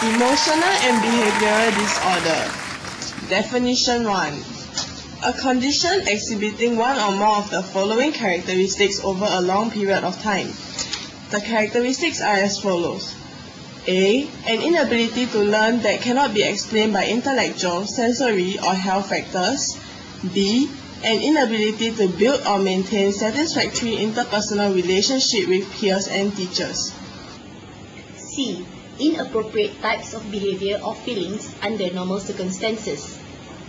Emotional and behavioral disorder. Definition 1. A condition exhibiting one or more of the following characteristics over a long period of time. The characteristics are as follows. A. An inability to learn that cannot be explained by intellectual, sensory, or health factors. B. An inability to build or maintain satisfactory interpersonal relationship with peers and teachers. C. Inappropriate types of behavior or feelings under normal circumstances.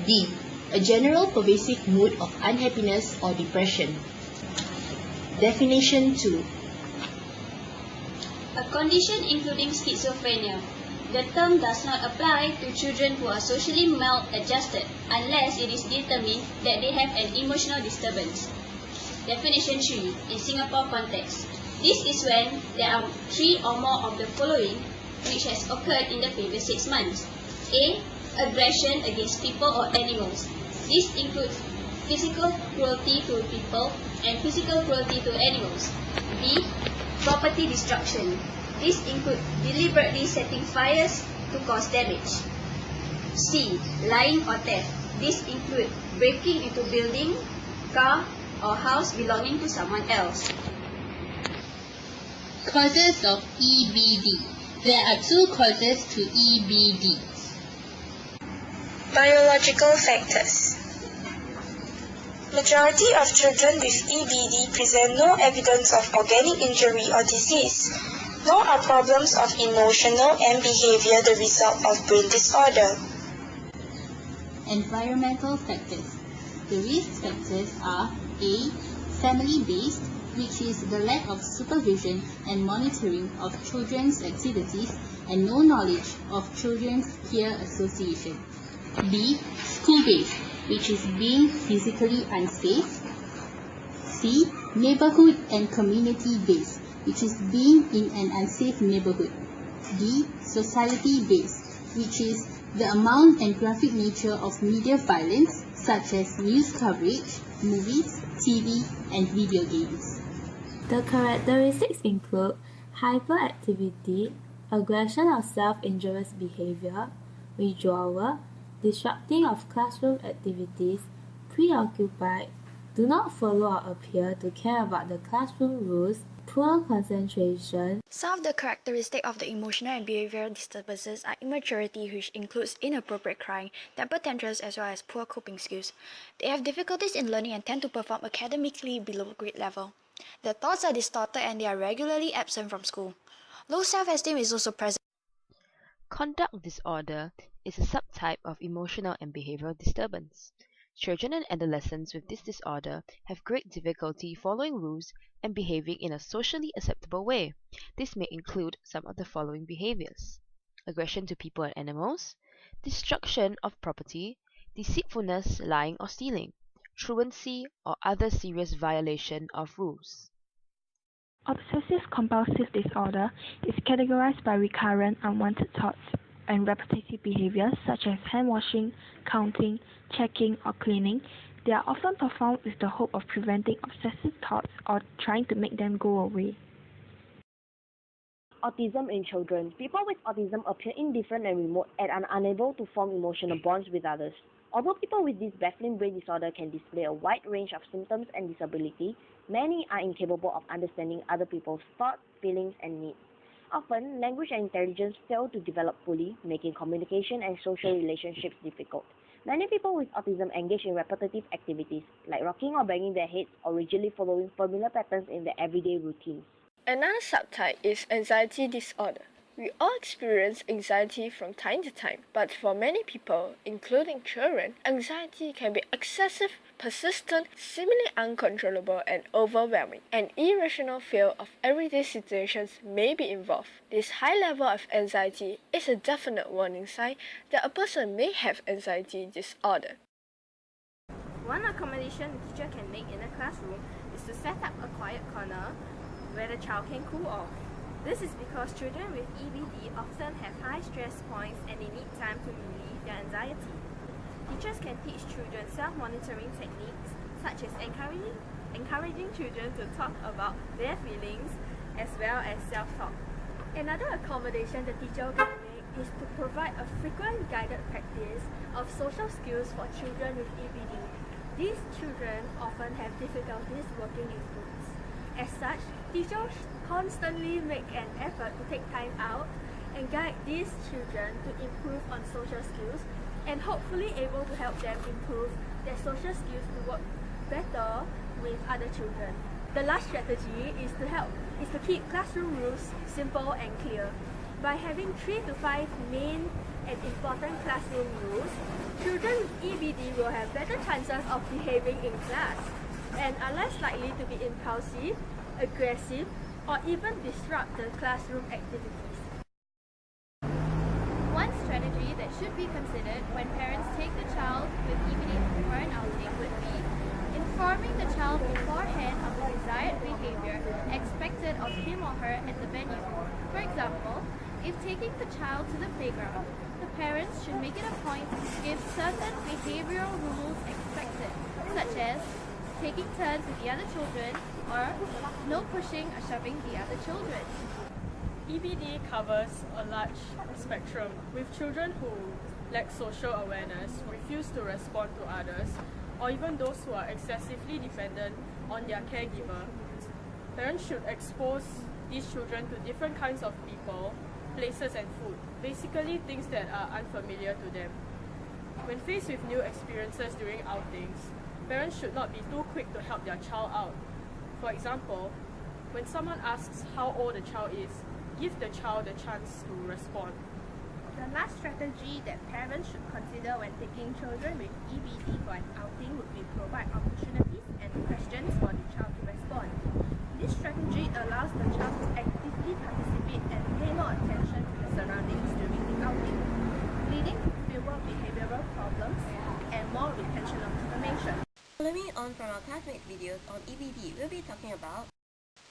D. A general pervasive mood of unhappiness or depression. Definition 2. A condition including schizophrenia. The term does not apply to children who are socially maladjusted unless it is determined that they have an emotional disturbance. Definition 3. In Singapore context, this is when there are 3 or more of the following which has occurred in the previous 6 months. A. Aggression against people or animals. This includes physical cruelty to people and physical cruelty to animals. B. Property destruction. This includes deliberately setting fires to cause damage. C. Lying or theft. This includes breaking into building, car, or house belonging to someone else. Causes of EBD. There are 2 causes to EBD. Biological factors. Majority of children with EBD present no evidence of organic injury or disease, nor are problems of emotional and behavior the result of brain disorder. Environmental factors. The risk factors are A. Family-based, which is the lack of supervision and monitoring of children's activities and no knowledge of children's peer association. B. School-based, which is being physically unsafe. C. Neighborhood and community-based, which is being in an unsafe neighborhood. D. Society-based, which is the amount and graphic nature of media violence such as news coverage, movies, TV, and video games. The characteristics include hyperactivity, aggression or self-injurious behavior, withdrawal, disrupting of classroom activities, preoccupied, do not follow or appear to care about the classroom rules, poor concentration. Some of the characteristics of the emotional and behavioral disturbances are immaturity, which includes inappropriate crying, temper tantrums, as well as poor coping skills. They have difficulties in learning and tend to perform academically below grade level. Their thoughts are distorted and they are regularly absent from school. Low self-esteem is also present. Conduct disorder is a subtype of emotional and behavioral disturbance. Children and adolescents with this disorder have great difficulty following rules and behaving in a socially acceptable way. This may include some of the following behaviors: aggression to people and animals, destruction of property, deceitfulness, lying or stealing, truancy, or other serious violation of rules. Obsessive-compulsive disorder is categorized by recurrent unwanted thoughts and repetitive behaviors such as hand-washing, counting, checking, or cleaning. They are often performed with the hope of preventing obsessive thoughts or trying to make them go away. Autism in children. People with autism appear indifferent and remote and are unable to form emotional bonds with others. Although people with this baffling brain disorder can display a wide range of symptoms and disability, many are incapable of understanding other people's thoughts, feelings, and needs. Often, language and intelligence fail to develop fully, making communication and social relationships difficult. Many people with autism engage in repetitive activities, like rocking or banging their heads or rigidly following familiar patterns in their everyday routines. Another subtype is anxiety disorder. We all experience anxiety from time to time, but for many people, including children, anxiety can be excessive, persistent, seemingly uncontrollable, and overwhelming. An irrational fear of everyday situations may be involved. This high level of anxiety is a definite warning sign that a person may have anxiety disorder. One accommodation the teacher can make in a classroom is to set up a quiet corner where the child can cool off. This is because children with EBD often have high stress points and they need time to relieve their anxiety. Teachers can teach children self-monitoring techniques such as encouraging children to talk about their feelings as well as self-talk. Another accommodation the teacher can make is to provide a frequent guided practice of social skills for children with EBD. These children often have difficulties working in groups. As such, teachers constantly make an effort to take time out and guide these children to improve on social skills and hopefully able to help them improve their social skills to work better with other children. The last strategy is to keep classroom rules simple and clear. By having 3 to 5 main and important classroom rules, children with EBD will have better chances of behaving in class and are less likely to be impulsive, aggressive, or even disrupt the classroom activities. One strategy that should be considered when parents take the child with EBD for an outing would be informing the child beforehand of the desired behavior expected of him or her at the venue. For example, if taking the child to the playground, the parents should make it a point to give certain behavioral rules expected, such as taking turns with the other children or no pushing or shoving the other children. EBD covers a large spectrum, with children who lack social awareness, refuse to respond to others, or even those who are excessively dependent on their caregiver. Parents should expose these children to different kinds of people, places and food, basically things that are unfamiliar to them. When faced with new experiences during outings, parents should not be too quick to help their child out. For example, when someone asks how old the child is, give the child a chance to respond. The last strategy that parents should consider when taking children with EBD for an outing would be provide opportunities and questions for the child to respond. This strategy allows the child to actively participate and pay more attention to the surroundings during the outing, leading to fewer behavioral problems and more retention of information. Following on from our classmates' videos on EBD, we'll be talking about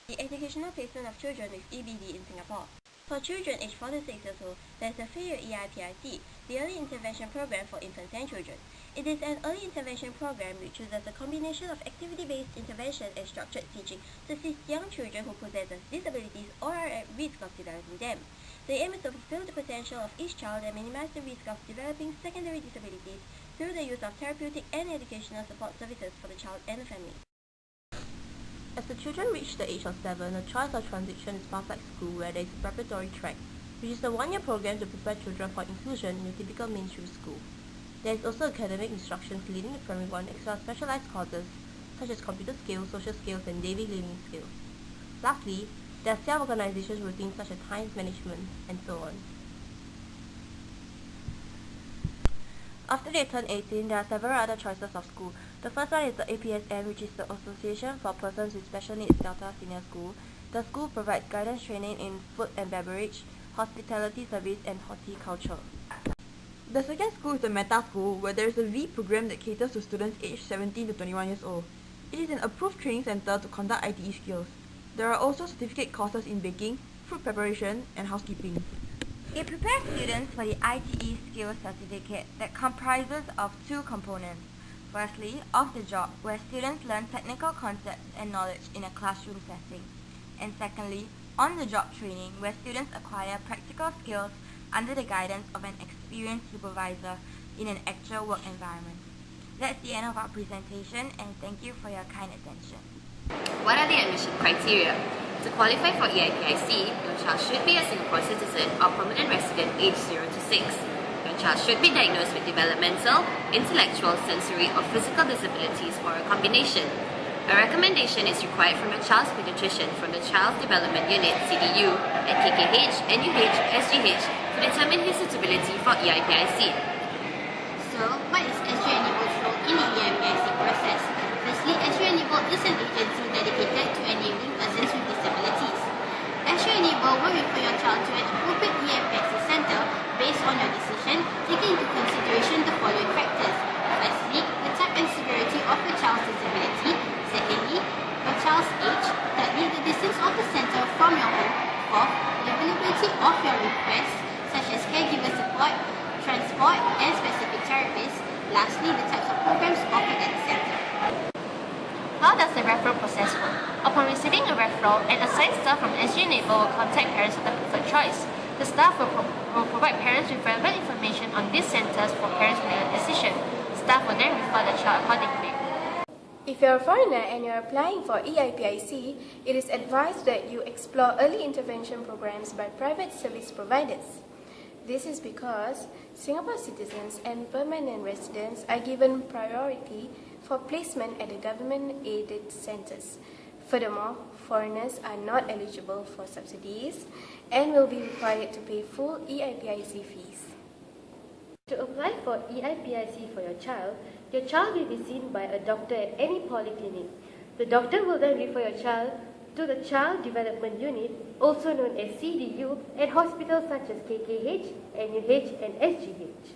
the educational placement of children with EBD in Singapore. For children aged 4 to 6 years old, there is the 3-year EIPIC, the Early Intervention Program for Infants and Children. It is an early intervention program which uses a combination of activity-based intervention and structured teaching to assist young children who possess disabilities or are at risk of developing them. The aim is to fulfill the potential of each child and minimize the risk of developing secondary disabilities through the use of therapeutic and educational support services for the child and the family. As the children reach the age of 7, a choice of transition is found like school where there is a preparatory track, which is a 1-year program to prepare children for inclusion in a typical mainstream school. There is also academic instructions leading to primary 1 as well as specialized courses such as computer skills, social skills, and daily living skills. Lastly, there are self-organization routines such as time management and so on. After they turn 18, there are several other choices of school. The first one is the APSM, which is the Association for Persons with Special Needs Delta Senior School. The school provides guidance training in food and beverage, hospitality service, and horticulture. The second school is the Meta School, where there is a V program that caters to students aged 17 to 21 years old. It is an approved training center to conduct ITE skills. There are also certificate courses in baking, food preparation, and housekeeping. It prepares students for the ITE Skills Certificate that comprises of 2 components. Firstly, off the job, where students learn technical concepts and knowledge in a classroom setting. And secondly, on the job training, where students acquire practical skills under the guidance of an experienced supervisor in an actual work environment. That's the end of our presentation, and thank you for your kind attention. What are the admission criteria? To qualify for EIPIC, your child should be a Singapore citizen or permanent resident aged 0 to 6. Your child should be diagnosed with developmental, intellectual, sensory, or physical disabilities or a combination. A recommendation is required from your child's pediatrician from the Child Development Unit (CDU) at KKH, NUH, SGH to determine his suitability for EIPIC. So, what is SG Enabled's role in the EIPIC process? Firstly, SG Enabled is an agency dedicated to enabling persons with disabilities. SG Enable will refer your child to an appropriate EIPIC center based on your decision, taking into consideration the following factors. Firstly, the type and severity of your child's disability. Secondly, your child's age. Thirdly, the distance of the center from your home. Fourth, the availability of your requests, such as caregiver support, transport, and specific therapists. Lastly, the types of programs offered at the center. How does the referral process work? Upon receiving a referral, an assigned staff from SG Enable will contact parents of the preferred choice. The staff will provide parents with relevant information on these centers for parents to make a decision. Staff will then refer the child accordingly. If you're a foreigner and you're applying for EIPIC, it is advised that you explore early intervention programs by private service providers. This is because Singapore citizens and permanent residents are given priority for placement at the government-aided centres. Furthermore, foreigners are not eligible for subsidies and will be required to pay full EIPIC fees. To apply for EIPIC for your child will be seen by a doctor at any polyclinic. The doctor will then refer your child to the Child Development Unit, also known as CDU, at hospitals such as KKH, NUH and SGH.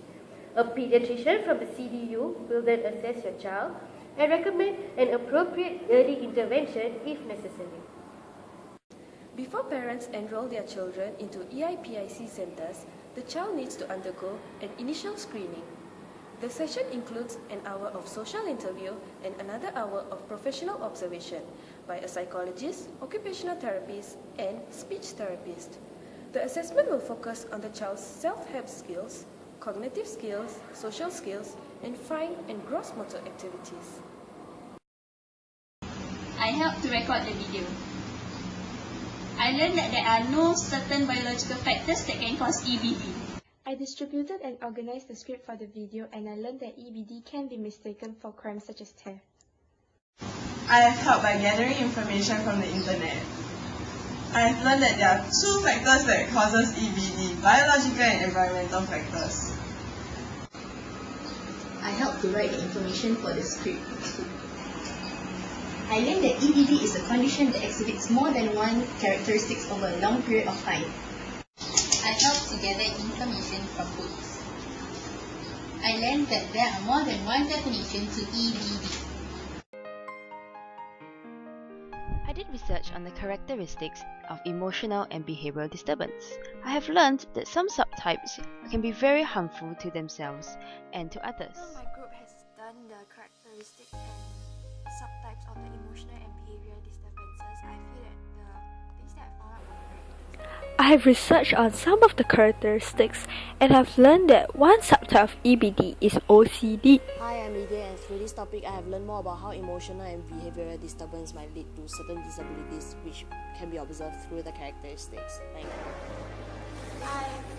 A pediatrician from the CDU will then assess your child and recommend an appropriate early intervention if necessary. Before parents enroll their children into EIPIC centres, the child needs to undergo an initial screening. The session includes an hour of social interview and another hour of professional observation by a psychologist, occupational therapist, and speech therapist. The assessment will focus on the child's self-help skills, cognitive skills, social skills, and fine and gross motor activities. I helped to record the video. I learned that there are no certain biological factors that can cause EBD. I distributed and organized the script for the video, and I learned that EBD can be mistaken for crimes such as theft. I have helped by gathering information from the internet. I have learned that there are two factors that causes EBD, biological and environmental factors. I helped to write the information for the script. I learned that EBD is a condition that exhibits more than one characteristics over a long period of time. I helped to gather information from books. I learned that there are more than one definition to EBD. I did research on the characteristics of emotional and behavioral disturbance. I have learned that some subtypes can be very harmful to themselves and to others. My group has done the characteristics and subtypes of the emotional and behavioral disturbances. I feel that the things that I found out were very interesting. I have researched on some of the characteristics and have learned that one subtype of EBD is OCD. Hi, I'm Lydia, and through this topic I have learned more about how emotional and behavioral disturbance might lead to certain disabilities which can be observed through the characteristics. Thank you.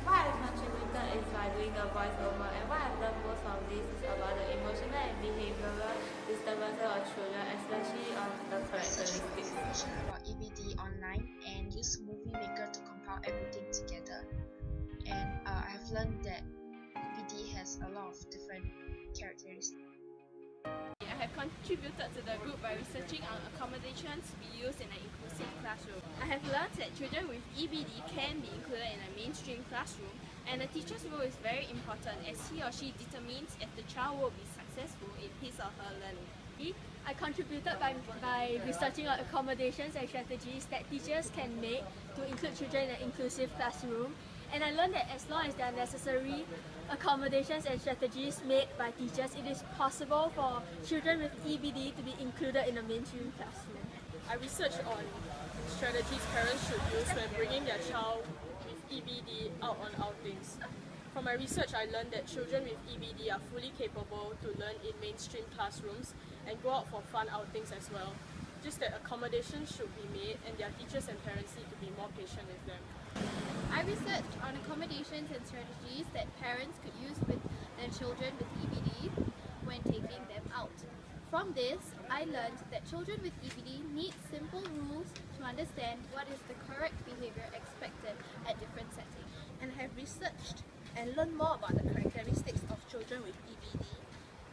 What I've contributed is by doing the voiceover, and what I've learned most of this is about the emotional and behavioral disturbances of children, especially on the characteristics. About EBD online and use Movie Maker to compile everything together. And I have learned that EBD has a lot of different characteristics. I have contributed to the group by researching on accommodations to be used in an inclusive classroom. I have learned that children with EBD can be included in a mainstream classroom, and the teacher's role is very important as he or she determines if the child will be successful in his or her learning. I contributed by researching on accommodations and strategies that teachers can make to include children in an inclusive classroom. And I learned that as long as there are necessary accommodations and strategies made by teachers, it is possible for children with EBD to be included in a mainstream classroom. I researched on strategies parents should use when bringing their child with EBD out on outings. From my research, I learned that children with EBD are fully capable to learn in mainstream classrooms and go out for fun outings as well. Just that accommodations should be made and their teachers and parents need to be more patient with them. I researched on accommodations and strategies that parents could use with their children with EBD when taking them out. From this, I learned that children with EBD need simple rules to understand what is the correct behavior expected at different settings. And have researched and learned more about the characteristics of children with EBD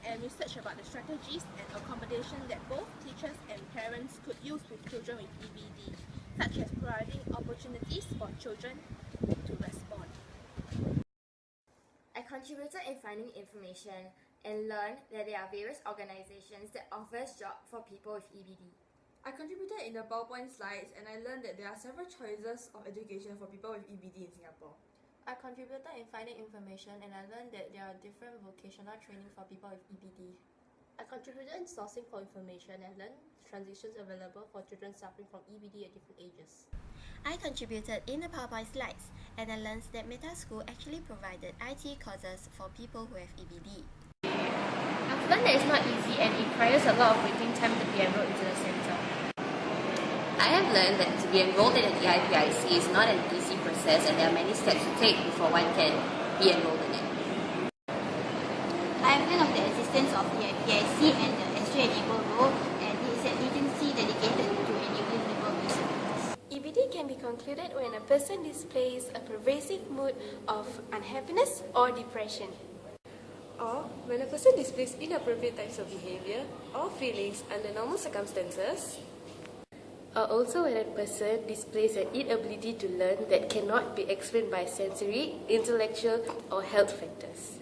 and research about the strategies and accommodation that both teachers and parents could use with children with EBD, such as providing opportunities for children to respond. I contributed in finding information and learned that there are various organizations that offers jobs for people with EBD. I contributed in the PowerPoint slides and I learned that there are several choices of education for people with EBD in Singapore. I contributed in finding information and I learned that there are different vocational training for people with EBD. I contributed in sourcing for information and learned transitions available for children suffering from EBD at different ages. I contributed in the PowerPoint slides, and I learned that Meta School actually provided IT courses for people who have EBD. I've learned that it's not easy and it requires a lot of waiting time to be enrolled into the center. I have learned that to be enrolled in an EIPIC is not an easy process and there are many steps to take before one can be enrolled in it. I have learned of the existence of EIPIC and the S3 Enable role, and it is an agency dedicated to enabling people with disabilities. EBD can be concluded when a person displays a pervasive mood of unhappiness or depression. Or when a person displays inappropriate types of behavior or feelings under normal circumstances. Or also when a person displays an inability to learn that cannot be explained by sensory, intellectual, or health factors.